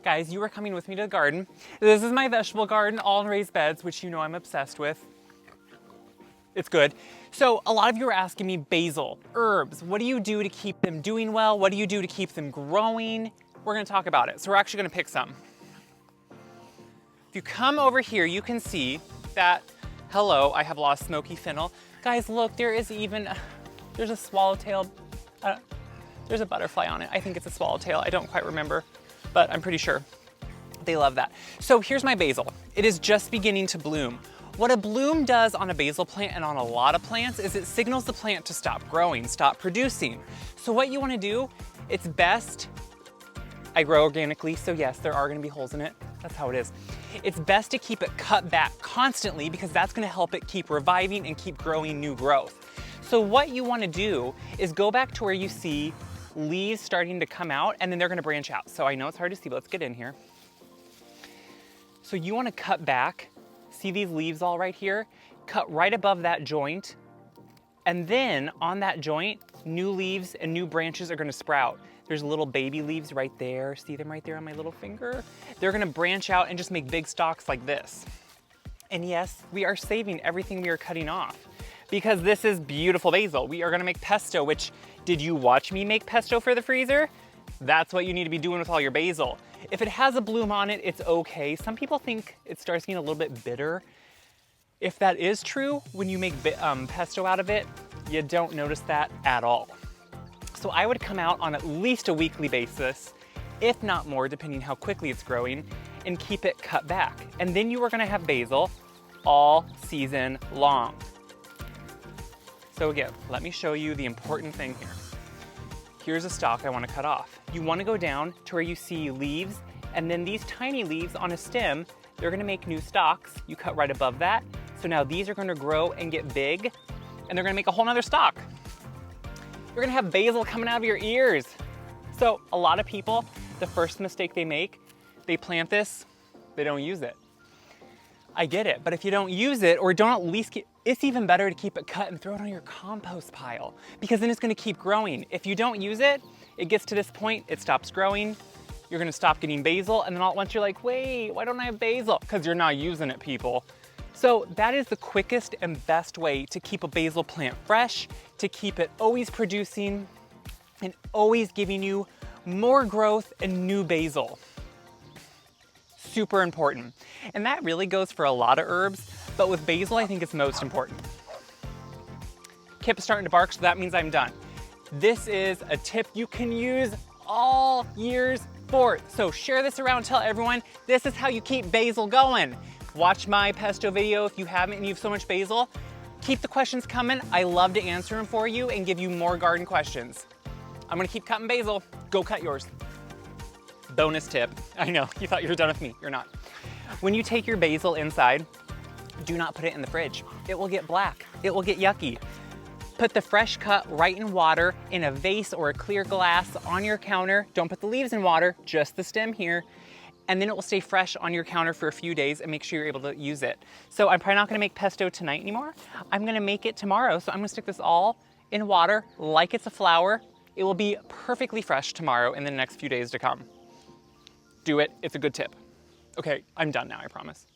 Guys, you are coming with me to the garden. This is my vegetable garden, all in raised beds, which you know I'm obsessed with. It's good. So a lot of you are asking me, basil, herbs, what do you do to keep them doing well? What do you do to keep them growing? We're gonna talk about it. So we're actually gonna pick some. If you come over here, you can see that, hello, I have lost smoky fennel. Guys, look, there's a swallowtail, there's a butterfly on it. I think it's a swallowtail, I don't quite remember, but I'm pretty sure they love that. So here's my basil. It is just beginning to bloom. What a bloom does on a basil plant and on a lot of plants is it signals the plant to stop growing, stop producing. So what you wanna do, it's best, I grow organically, so yes, there are gonna be holes in it. That's how it is. It's best to keep it cut back constantly because that's gonna help it keep reviving and keep growing new growth. So what you wanna do is go back to where you see leaves starting to come out and then they're gonna branch out. So I know it's hard to see, but let's get in here. So you wanna cut back, see these leaves all right here? Cut right above that joint, and then on that joint, new leaves and new branches are gonna sprout. There's little baby leaves right there. See them right there on my little finger? They're gonna branch out and just make big stalks like this. And yes, we are saving everything we are cutting off because this is beautiful basil. We are gonna make pesto, which, did you watch me make pesto for the freezer? That's what you need to be doing with all your basil. If it has a bloom on it, it's okay. Some people think it starts getting a little bit bitter. If that is true, when you make pesto out of it, you don't notice that at all. So I would come out on at least a weekly basis, if not more, depending how quickly it's growing, and keep it cut back. And then you are gonna have basil all season long. So again, let me show you the important thing here. Here's a stalk I wanna cut off. You wanna go down to where you see leaves, and then these tiny leaves on a stem, they're gonna make new stalks. You cut right above that. So now these are gonna grow and get big, and they're gonna make a whole nother stalk. You're gonna have basil coming out of your ears. So a lot of people, the first mistake they make, they plant this, they don't use it. I get it, but if you don't use it or don't at least it's even better to keep it cut and throw it on your compost pile because then it's gonna keep growing. If you don't use it, it gets to this point, it stops growing, you're gonna stop getting basil, and then all at once you're like, wait, why don't I have basil? Because you're not using it, people. So that is the quickest and best way to keep a basil plant fresh, to keep it always producing and always giving you more growth and new basil. Super important. And that really goes for a lot of herbs, but with basil, I think it's most important. Kip's starting to bark, so that means I'm done. This is a tip you can use all years forth. So share this around, tell everyone, this is how you keep basil going. Watch my pesto video if you haven't and you have so much basil. Keep the questions coming. I love to answer them for you and give you more garden questions. I'm gonna keep cutting basil. Go cut yours. Bonus tip. I know, you thought you were done with me. You're not. When you take your basil inside, do not put it in the fridge. It will get black. It will get yucky. Put the fresh cut right in water in a vase or a clear glass on your counter. Don't put the leaves in water, just the stem here. And then it will stay fresh on your counter for a few days and make sure you're able to use it. So I'm probably not gonna make pesto tonight anymore. I'm gonna make it tomorrow. So I'm gonna stick this all in water like it's a flower. It will be perfectly fresh tomorrow in the next few days to come. Do it, it's a good tip. Okay, I'm done now, I promise.